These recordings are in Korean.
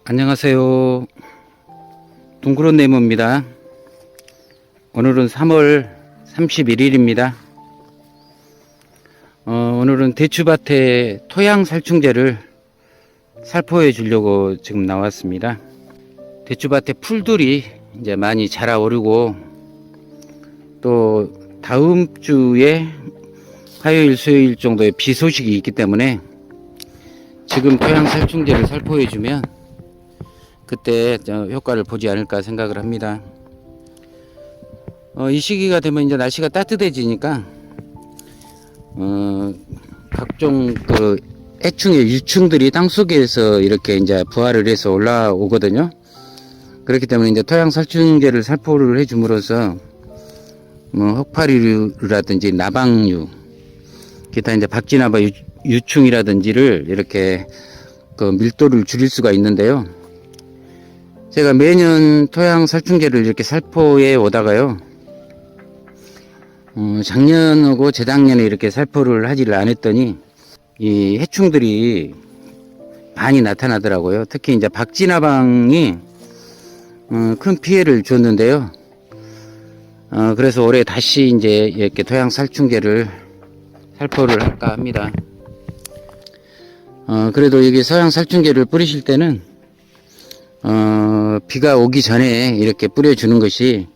안녕하세요. 둥그런 네모입니다. 오늘은 3월 31일입니다. 오늘은 대추밭에 토양 살충제를 살포해 주려고 지금 나왔습니다. 대추밭에 풀들이 이제 많이 자라오르고 또 다음 주에 화요일, 수요일 정도의 비 소식이 있기 때문에 지금 토양 살충제를 살포해 주면 그때 효과를 보지 않을까 생각을 합니다. 이 시기가 되면 이제 날씨가 따뜻해지니까 각종 그 해충의 유충들이 땅 속에서 이렇게 이제 부화를 해서 올라오거든요. 그렇기 때문에 이제 토양 살충제를 살포를 해줌으로써 흑파리류라든지 나방류, 기타 이제 박쥐나바 유충이라든지를 이렇게 그 밀도를 줄일 수가 있는데요. 제가 매년 토양 살충제를 이렇게 살포해 오다가요, 작년하고 재작년에 이렇게 살포를 하지를 않았더니 이 해충들이 많이 나타나더라고요. 특히 이제 박쥐나방이 큰 피해를 줬는데요. 그래서 올해 다시 이제 이렇게 토양 살충제를 살포를 할까 합니다. 그래도 여기 토양 살충제를 뿌리실 때는 비가 오기 전에 이렇게 뿌려주는 것이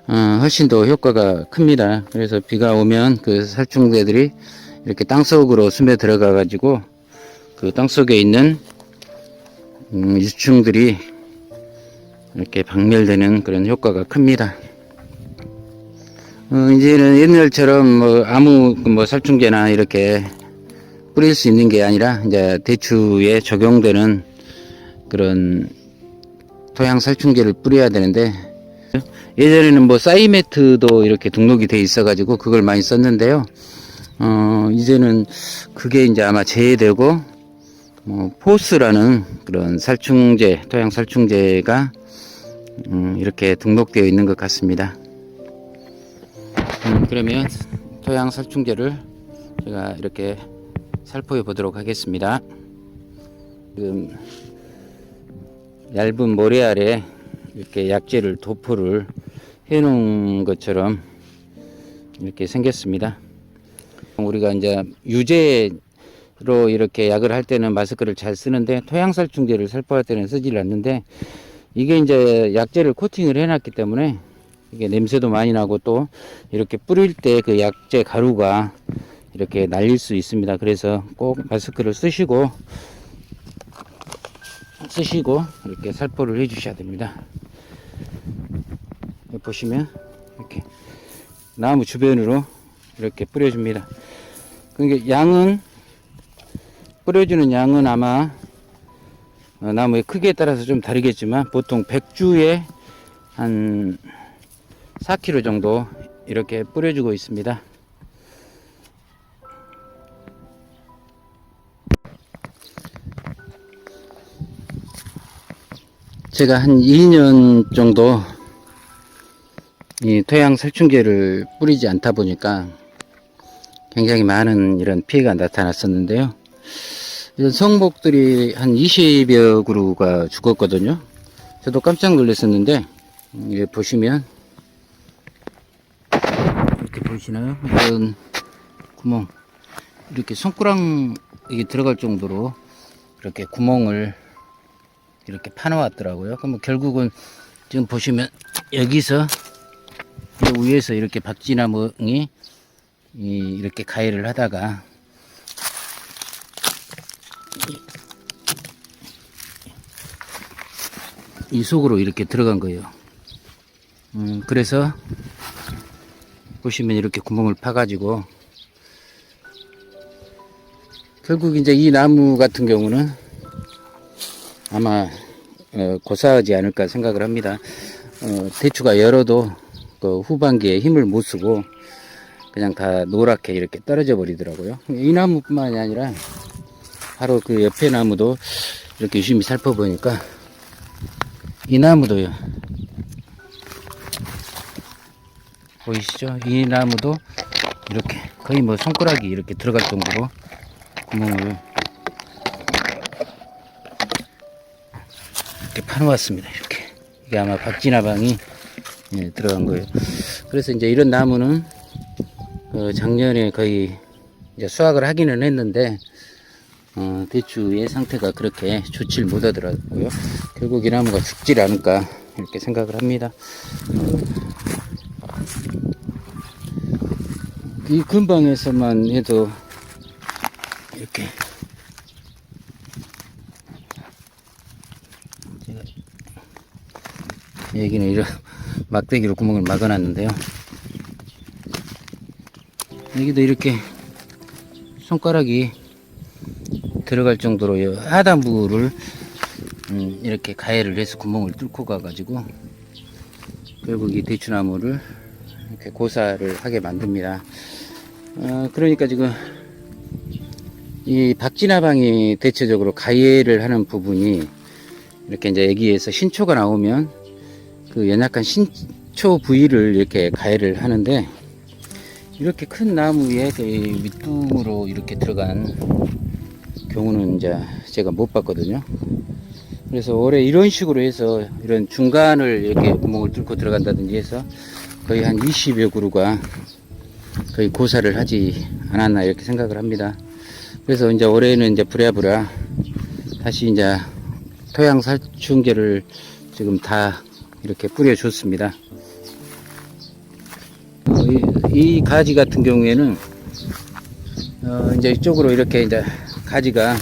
훨씬 더 효과가 큽니다. 그래서 비가 오면 그 살충제들이 이렇게 땅속으로 스며 들어가 가지고 그 땅속에 있는 유충들이 이렇게 박멸되는 그런 효과가 큽니다. 이제는 옛날처럼 아무 살충제나 이렇게 뿌릴 수 있는 게 아니라 이제 대추에 적용되는 그런 토양 살충제를 뿌려야 되는데, 예전에는 사이메트도 이렇게 등록이 돼 있어 가지고 그걸 많이 썼는데요. 이제는 그게 이제 아마 제외되고 포스라는 그런 살충제, 토양 살충제가 이렇게 등록되어 있는 것 같습니다. 그러면 토양 살충제를 제가 이렇게 살포해 보도록 하겠습니다. 지금 얇은 모래 아래 이렇게 약재를 도포를 해 놓은 것처럼 이렇게 생겼습니다. 우리가 이제 유제로 이렇게 약을 할 때는 마스크를 잘 쓰는데 토양 살충제를 살포할 때는 쓰질 않는데, 이게 이제 약재를 코팅을 해 놨기 때문에 이게 냄새도 많이 나고 또 이렇게 뿌릴 때 그 약재 가루가 이렇게 날릴 수 있습니다. 그래서 꼭 마스크를 쓰시고 이렇게 살포를 해 주셔야 됩니다. 여기 보시면 이렇게 나무 주변으로 이렇게 뿌려줍니다. 그러니까 양은, 뿌려주는 양은 아마 나무의 크기에 따라서 좀 다르겠지만 보통 100주에 한 4kg 정도 이렇게 뿌려주고 있습니다. 제가 한 2년 정도 이 토양 살충제를 뿌리지 않다 보니까 굉장히 많은 이런 피해가 나타났었는데요. 이런 성목들이 한 20여 그루가 죽었거든요. 저도 깜짝 놀랐었는데, 여기 보시면 이렇게 보이시나요? 이런 구멍, 이렇게 손가락이 들어갈 정도로 이렇게 구멍을 이렇게 파놓았더라고요. 그럼 결국은 지금 보시면 여기서 위에서 이렇게 박쥐나무이 이렇게 가해를 하다가 이 속으로 이렇게 들어간 거예요. 그래서 보시면 이렇게 구멍을 파가지고 결국 이제 이 나무 같은 경우는 아마 고사하지 않을까 생각을 합니다. 대추가 열어도 그 후반기에 힘을 못 쓰고 그냥 다 노랗게 이렇게 떨어져 버리더라고요. 이 나무뿐만이 아니라 바로 그 옆에 나무도 이렇게 유심히 살펴보니까 이 나무도요, 보이시죠? 이 나무도 이렇게 거의 손가락이 이렇게 들어갈 정도로 구멍을 이렇게 파놓았습니다. 이렇게. 이게 아마 박쥐나방이 예, 들어간 거예요. 그래서 이제 이런 나무는 작년에 거의 이제 수확을 하기는 했는데 대추의 상태가 그렇게 좋질 못하더라고요. 결국 이 나무가 죽질 않을까 이렇게 생각을 합니다. 이 근방에서만 해도 이렇게 여기는 이런 막대기로 구멍을 막아놨는데요. 여기도 이렇게 손가락이 들어갈 정도로 하단부를 이렇게 가해를 해서 구멍을 뚫고 가가지고 결국 이 대추나무를 이렇게 고사를 하게 만듭니다. 그러니까 지금 이 박쥐나방이 대체적으로 가해를 하는 부분이 이렇게 이제 여기에서 신초가 나오면 그 연약한 신초 부위를 이렇게 가해를 하는데 이렇게 큰 나무에 그 밑둥으로 이렇게 들어간 경우는 이제 제가 못 봤거든요. 그래서 올해 이런 식으로 해서 이런 중간을 이렇게 구멍을 뚫고 들어간다든지 해서 거의 한 20여 그루가 거의 고사를 하지 않았나 이렇게 생각을 합니다. 그래서 이제 올해는 이제 부랴부랴 다시 이제 토양 살충제를 지금 다 이렇게 뿌려줬습니다. 이 가지 같은 경우에는 이제 이쪽으로 이렇게 이제 가지가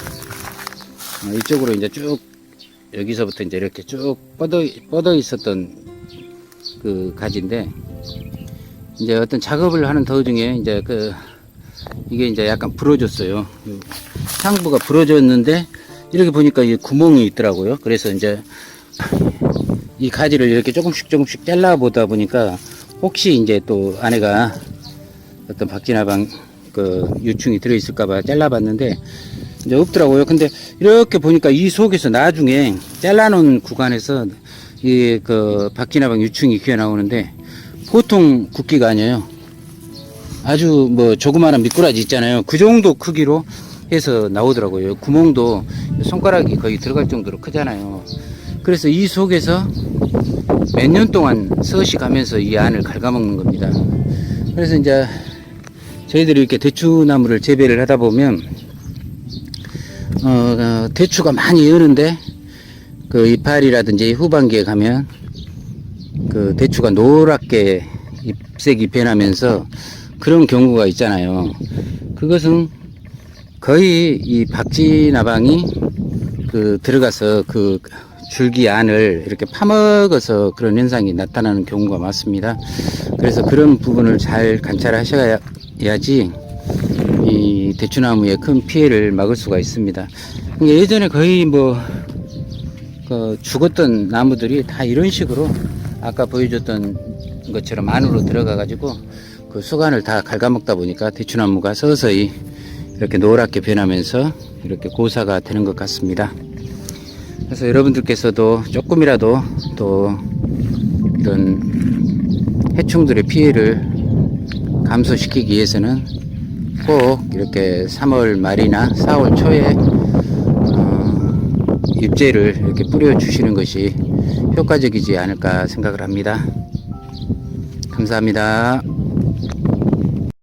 이쪽으로 이제 쭉 여기서부터 이제 이렇게 쭉 뻗어 있었던 그 가지인데 이제 어떤 작업을 하는 도중에 이제 이게 이제 약간 부러졌어요. 상부가 부러졌는데 이렇게 보니까 이 구멍이 있더라고요. 그래서 이제 이 가지를 이렇게 조금씩 잘라 보다 보니까 혹시 이제 또 안에가 어떤 박쥐나방 유충이 들어있을까봐 잘라봤는데 이제 없더라고요. 근데 이렇게 보니까 이 속에서 나중에 잘라놓은 구간에서 이 박쥐나방 유충이 기어 나오는데 보통 굵기가 아니에요. 아주 뭐 조그마한 미꾸라지 있잖아요. 그 정도 크기로 해서 나오더라고요. 구멍도 손가락이 거의 들어갈 정도로 크잖아요. 그래서 이 속에서 몇 년 동안 서시 가면서 이 안을 갉아먹는 겁니다. 그래서 이제 저희들이 이렇게 대추나무를 재배를 하다 보면 대추가 많이 여는데 그 이파리라든지 후반기에 가면 그 대추가 노랗게 잎색이 변하면서 그런 경우가 있잖아요. 그것은 거의 이 박쥐나방이 들어가서 그 줄기 안을 이렇게 파먹어서 그런 현상이 나타나는 경우가 많습니다. 그래서 그런 부분을 잘 관찰하셔야지 이 대추나무의 큰 피해를 막을 수가 있습니다. 예전에 거의 죽었던 나무들이 다 이런 식으로 아까 보여줬던 것처럼 안으로 들어가 가지고 그 수간을 다 갉아먹다 보니까 대추나무가 서서히 이렇게 노랗게 변하면서 이렇게 고사가 되는 것 같습니다. 그래서 여러분들께서도 조금이라도 또 이런 해충들의 피해를 감소시키기 위해서는 꼭 이렇게 3월 말이나 4월 초에 잎제를 이렇게 뿌려 주시는 것이 효과적이지 않을까 생각을 합니다. 감사합니다.